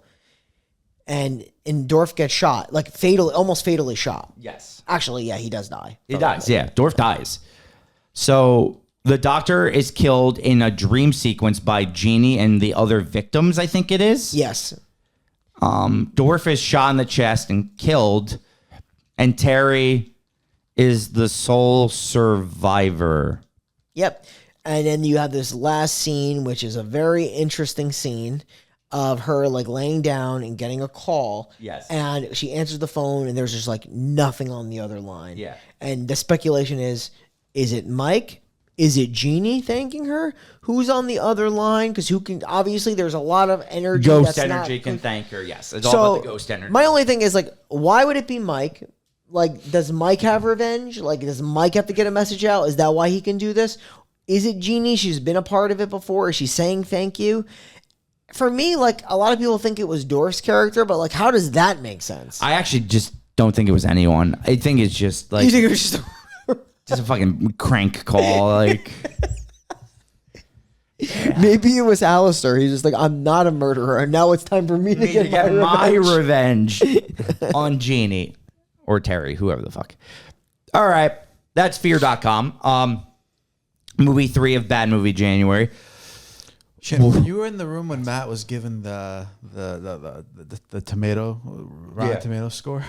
And Dorff gets shot. Like, almost fatally shot. Yes. Actually, yeah, he does die. He dies. Yeah. Dorff dies. So the doctor is killed in a dream sequence by Jeannie and the other victims, I think it is. Yes. Dorff is shot in the chest and killed. And Terry is the sole survivor. Yep. And then you have this last scene, which is a very interesting scene of her, like, laying down and getting a call. Yes. And she answers the phone, and there's just, like, nothing on the other line. Yeah. And the speculation is it Mike? Is it Jeannie thanking her? Who's on the other line? Because obviously there's a lot of energy. Ghost that's energy not, can thank her. Yes. It's all about the ghost energy. My only thing is, like, why would it be Mike? Like, does Mike have revenge? Like, does Mike have to get a message out? Is that why he can do this? Is it Jeannie? She's been a part of it before. Is she saying thank you? For me, like, a lot of people think it was Dorff's character, but, like, how does that make sense? I actually just don't think it was anyone. I think it's just like You think it was just just a fucking crank call. Like, maybe it was Alistair. He's just like, I'm not a murderer, and now it's time for me to get my revenge on Jeannie or Terry, whoever the fuck. All right, that's Fear.com. Movie 3 of Bad Movie January. Shit, you were in the room when Matt was given the tomato Rotten Tomato score.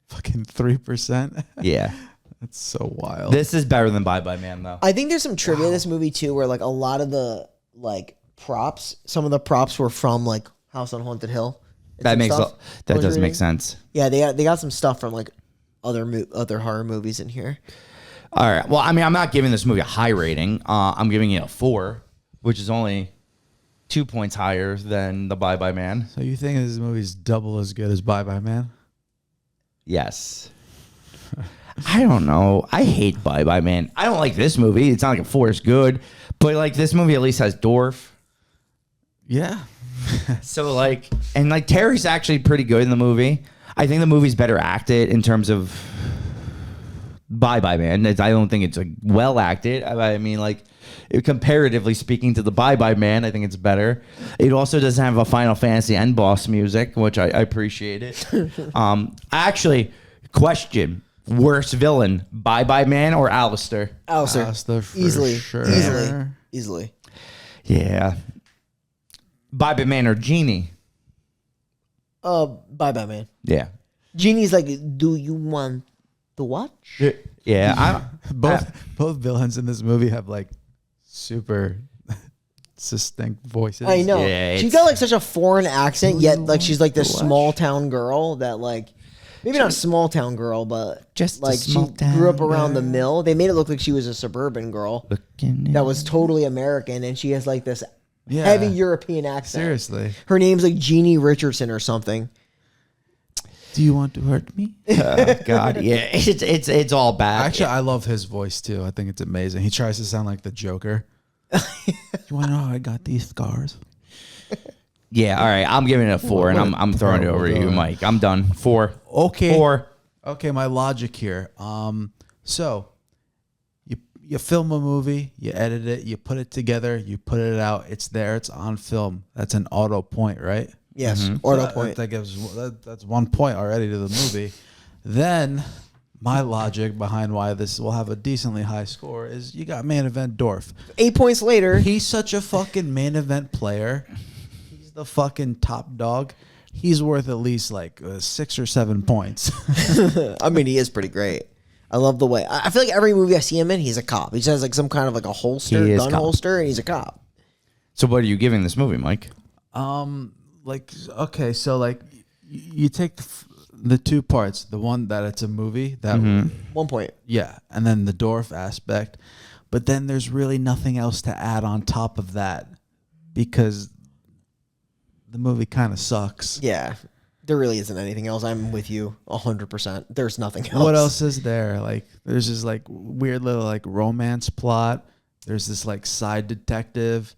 Fucking 3%. Yeah. That's so wild. This is better than Bye Bye Man, though. I think there's some trivia in this movie too, where, like, a lot of the, like, props, some of the props were from, like, House on Haunted Hill. That does make sense. Yeah, they got some stuff from, like, other horror movies in here. All right. Well, I mean, I'm not giving this movie a high rating. I'm giving it a 4, which is only 2 points higher than the Bye Bye Man. So you think this movie's double as good as Bye Bye Man? Yes. I don't know. I hate Bye Bye Man. I don't like this movie. It's not like a 4 is good, but, like, this movie at least has Dorff. Yeah. So, like, and, like, Terry's actually pretty good in the movie. I think the movie's better acted in terms of Bye Bye Man. I don't think it's, like, well acted. I mean, like, comparatively speaking to the Bye Bye Man, I think it's better. It also doesn't have a Final Fantasy end boss music, which I appreciate it. Actually, question. Worst villain, Bye Bye Man or Alistair? Alistair For easily, sure. easily. Yeah. Bye Bye Man or Jeannie? Bye Bye Man. Yeah. Jeannie's like, do you want to watch? Yeah. Both villains in this movie have, like, super distinct voices. I know. Yeah, She's got, like, such a foreign accent, yet, like, she's like this small town girl that, like, maybe not a small town girl, but Just a like small she town grew up around the girl. mill. They made it look like she was a suburban girl that was totally American, and she has, like, this heavy European accent. Seriously. Her name's like Jeannie Richardson or something. Do you want to hurt me? Oh, God, yeah, it's all bad. Actually, I love his voice too. I think it's amazing. He tries to sound like the Joker. You want to know how I got these scars? Yeah, all right. I'm giving it a 4, and I'm throwing it over to you, Mike. I'm done. 4. Okay. 4. Okay, my logic here. So you film a movie, you edit it, you put it together, you put it out. It's there. It's on film. That's an auto point, right? Yes, auto point. That's 1 point already to the movie. Then my logic behind why this will have a decently high score is you got main event Dorff. 8 points later. He's such a fucking main event player. He's the fucking top dog. He's worth at least like 6 or 7 points. I mean, he is pretty great. I love the way. I feel like every movie I see him in, he's a cop. He just has like some kind of like a holster, He is gun cop. holster, and he's a cop. So what are you giving this movie, Mike? Like, okay, so like you take the two parts, the one that it's a movie, that 1 point. yeah, and then the Dorff aspect, but then there's really nothing else to add on top of that because the movie kind of sucks. Yeah. There really isn't anything else. I'm with you 100%. There's nothing else. What else is there? Like, there's this like weird little like romance plot. There's this like side detective.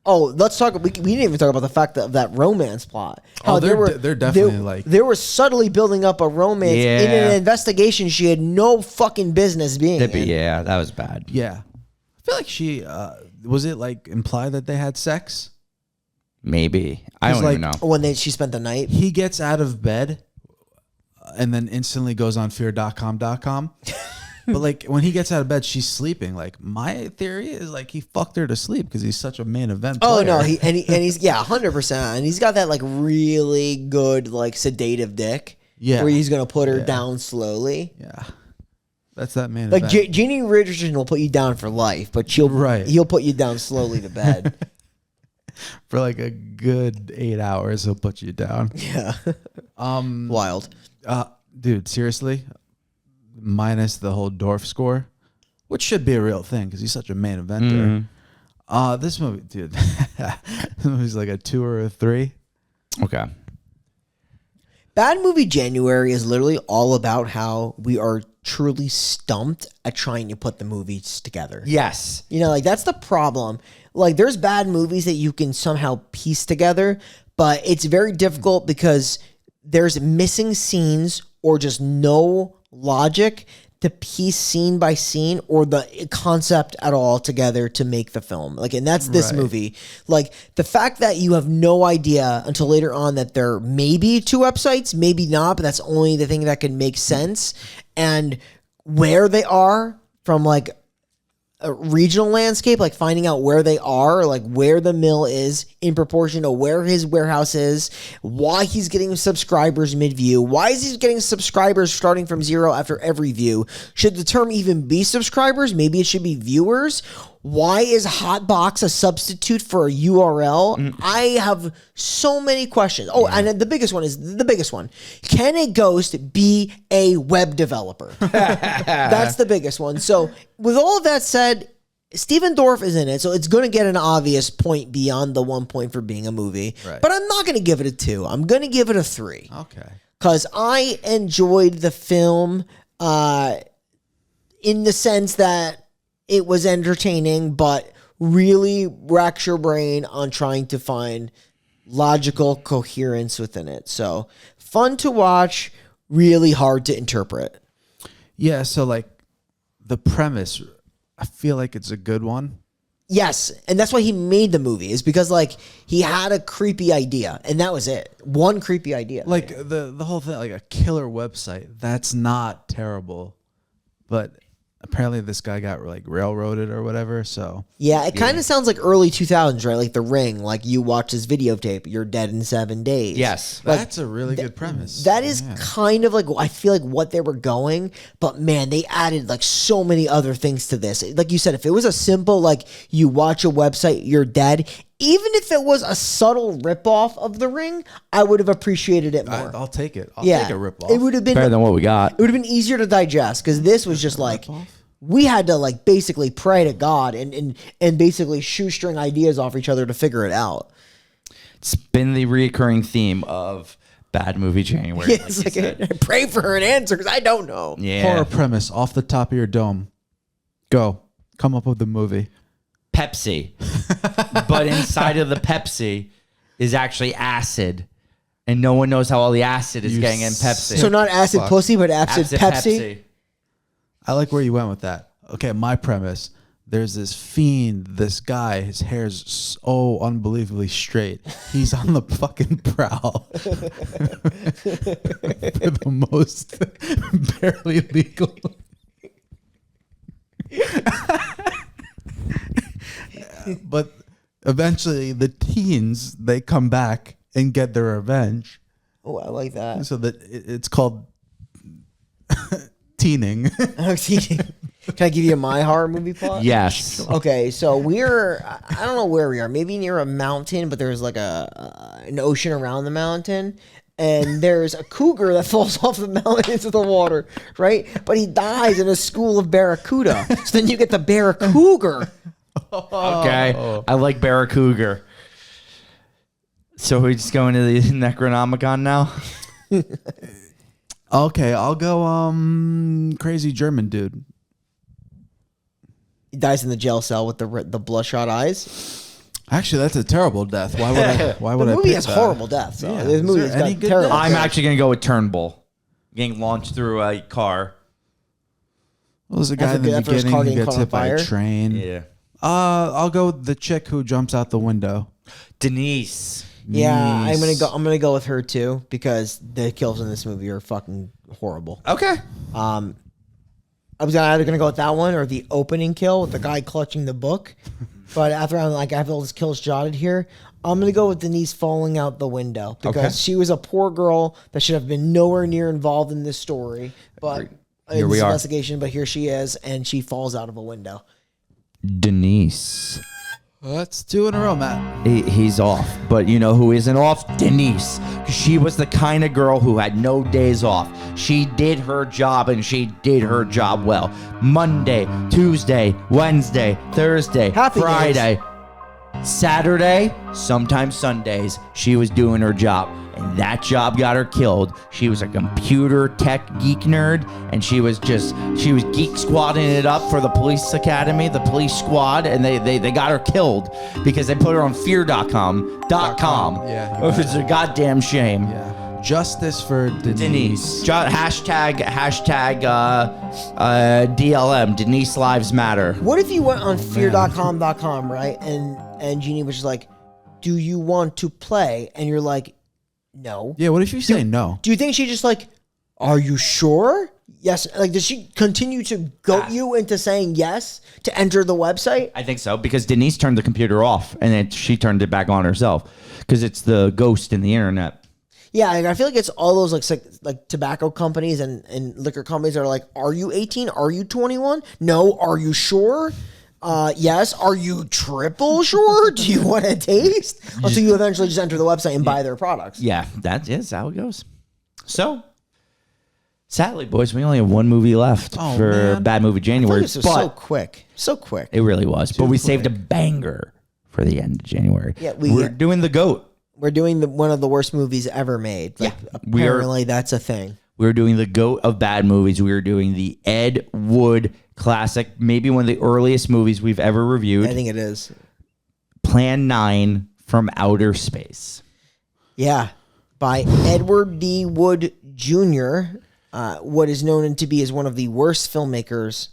Oh, let's talk. We didn't even talk about the fact of that romance plot. Oh, they're definitely like they were subtly building up a romance in an investigation she had no fucking business being in. Yeah, that was bad. yeah. I feel like she was it like implied that they had sex? Maybe. I don't even know. When she spent the night. He gets out of bed and then instantly goes on feardotcom.com. But like when he gets out of bed, she's sleeping. Like my theory is like he fucked her to sleep because he's such a main event player. Oh no, he's 100%, and he's got that like really good like sedative dick. Yeah. Where he's gonna put her down slowly. Yeah. That's that main Like event. Jeannie Richardson will put you down for life, but he'll put you down slowly to bed. For like a good 8 hours, he'll put you down. Yeah. Wild. Dude, seriously, minus the whole Dorff score, which should be a real thing because he's such a main eventer. This movie, dude, this movie's like a 2 or a 3. Okay. Bad Movie January is literally all about how we are truly stumped at trying to put the movies together. Yes. You know, like that's the problem. Like there's bad movies that you can somehow piece together, but it's very difficult because there's missing scenes or just no logic to piece scene by scene or the concept at all together to make the film. Like, and that's this movie. Like the fact that you have no idea until later on that there may be 2 websites, maybe not, but that's only the thing that can make sense. And where they are from like a regional landscape, like finding out where they are, like where the mill is in proportion to where his warehouse is, why he's getting subscribers mid-view, why is he getting subscribers starting from 0 after every view? Should the term even be subscribers? Maybe it should be viewers. Why is Hotbox a substitute for a URL? I have so many questions. Oh, and the biggest one is the biggest one. Can a ghost be a web developer? That's the biggest one. So with all of that said, Stephen Dorff is in it, so it's going to get an obvious point beyond the 1 point for being a movie. Right. But I'm not going to give it a 2. I'm going to give it a 3. Okay. Because I enjoyed the film in the sense that it was entertaining, but really racks your brain on trying to find logical coherence within it. So fun to watch, really hard to interpret. Yeah, so like the premise, I feel like it's a good one. Yes, and that's why he made the movie, is because like he had a creepy idea, and that was it. One creepy idea. Like the whole thing, like a killer website, that's not terrible. But apparently this guy got like railroaded or whatever, so Yeah, it kind of sounds like early 2000s, right? Like The Ring, like you watch this videotape, you're dead in 7 days. Yes. that's a really good premise. That is kind of like, I feel like what they were going, but man, they added like so many other things to this. Like you said, if it was a simple, like you watch a website, you're dead, even if it was a subtle ripoff of The Ring, I would have appreciated it more. I'll take it. I'll Yeah, take a ripoff. it would have been Better than what we got. It would have been easier to digest because this was just like we had to like basically pray to God and basically shoestring ideas off each other to figure it out. It's been the reoccurring theme of Bad Movie January. Yeah, it's like I pray for her an answer because I don't know. Yeah. Horror premise off the top of your dome. Go. Come up with the movie. Pepsi. But inside of the Pepsi is actually acid. And no one knows how all the acid is getting in Pepsi. So not acid Fuck. pussy, but acid Pepsi. I like where you went with that. Okay, my premise. There's this fiend, this guy, his hair's so unbelievably straight. He's on the fucking prowl for the most barely legal. But eventually the teens, they come back and get their revenge. Oh, I like that. So that it's called teening. Can I give you my horror movie plot? Yes. Okay, so I don't know where we are. Maybe near a mountain, but there's like an ocean around the mountain. And there's a cougar that falls off the mountain into the water, right? But he dies in a school of barracuda. So then you get the barracuda. Okay. I like Barracuda. So we just going to the Necronomicon now? Okay, I'll go crazy German dude. He dies in the jail cell with the bloodshot eyes. Actually, that's a terrible death. Why would I? Why would The I? movie pick has that? horrible deaths. So Yeah, this is movie there has any got good terrible. deaths? I'm actually going to go with Turnbull. Getting launched through a car. Well, there's a guy in the After his beginning car who getting gets caught on hit by a fire? train. Yeah. I'll go with the chick who jumps out the window. Denise. Yeah, I'm Nice. gonna go with her too because the kills in this movie are fucking horrible. Okay. I was either gonna go with that one or the opening kill with the guy clutching the book. But after I have all these kills jotted here, I'm gonna go with Denise falling out the window because Okay. she was a poor girl that should have been nowhere near involved in this story. But Here in we this are. investigation, but here she is, and she falls out of a window. Denise. Let's do in a row, Matt. He's off. But you know who isn't off? Denise. She was the kind of girl who had no days off. She did her job and she did her job well. Monday, Tuesday, Wednesday, Thursday, Happy Friday, Saturday, sometimes Sundays. She was doing her job. And that job got her killed. She was a computer tech geek nerd, and she was geek squadding it up for the police academy, the police squad, and they got her killed because they put her on Feardotcom. Yeah, you Which is a goddamn shame. Yeah. Justice for Denise. Hashtag DLM. Denise Lives Matter. What if you went on fear.com, right? And Jeannie was just like, "Do you want to play?" And you're like, "No." Yeah, what if you say no? Do you think she just like, "Are you sure?" Yes. Like, does she continue to goat you into saying yes to enter the website? I think so, because Denise turned the computer off and then she turned it back on herself because it's the ghost in the internet. Yeah, like, I feel like it's all those like tobacco companies and liquor companies that are like, "Are you 18? Are you 21? No. Are you sure? Yes. Are you triple sure? Do you want to taste?" Until you eventually just enter the website and buy their products. Yeah, that is how it goes. So, sadly, boys, we only have one movie left Oh, for man. Bad Movie I January. thought this was But so quick. So quick. it really was. But we saved a banger for the end of January. Yeah, we're doing The GOAT. We're doing one of the worst movies ever made. Like, we are- apparently that's a thing. We're doing The GOAT of bad movies. We are doing the Ed Wood classic, maybe one of the earliest movies we've ever reviewed. I think it is. Plan 9 from Outer Space. Yeah. By Edward D. Wood Jr., what is known to be as one of the worst filmmakers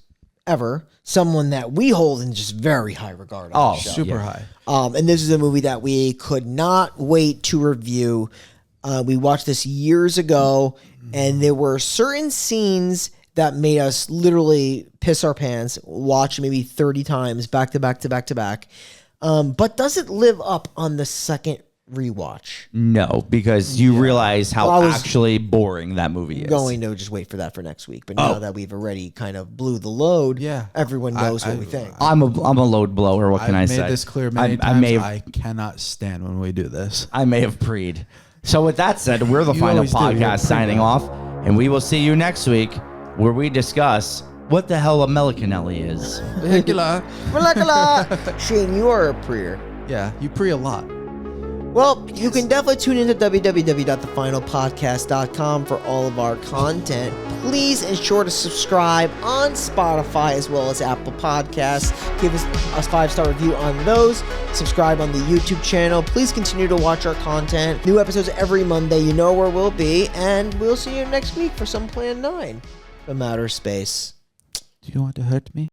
ever. Someone that we hold in just very high regard on the show. Super high. And this is a movie that we could not wait to review. We watched this years ago, and there were certain scenes that made us literally piss our pants, watch maybe 30 times back to back to back to back. But does it live up on the second rewatch? No, because you realize how Well, I was actually boring that movie is. Going to just wait for that for next week. But now that we've already kind of blew the load, Yeah. everyone knows what we think. I'm a load blower. What can I I've say? made this clear many I times. may I cannot stand when we do this. I may have preed. So with that said, we're the You final always do. You're podcast signing pre-med. off, and we will see you next week where we discuss what the hell a Melicanelli is. Molecular. Shane, you are a preer. Yeah, you pre a lot. Well, you can definitely tune into www.thefinalpodcast.com for all of our content. Please ensure to subscribe on Spotify as well as Apple Podcasts. Give us a 5-star review on those. Subscribe on the YouTube channel. Please continue to watch our content. New episodes every Monday. You know where we'll be. And we'll see you next week for some Plan 9 from Outer Space. Do you want to hurt me?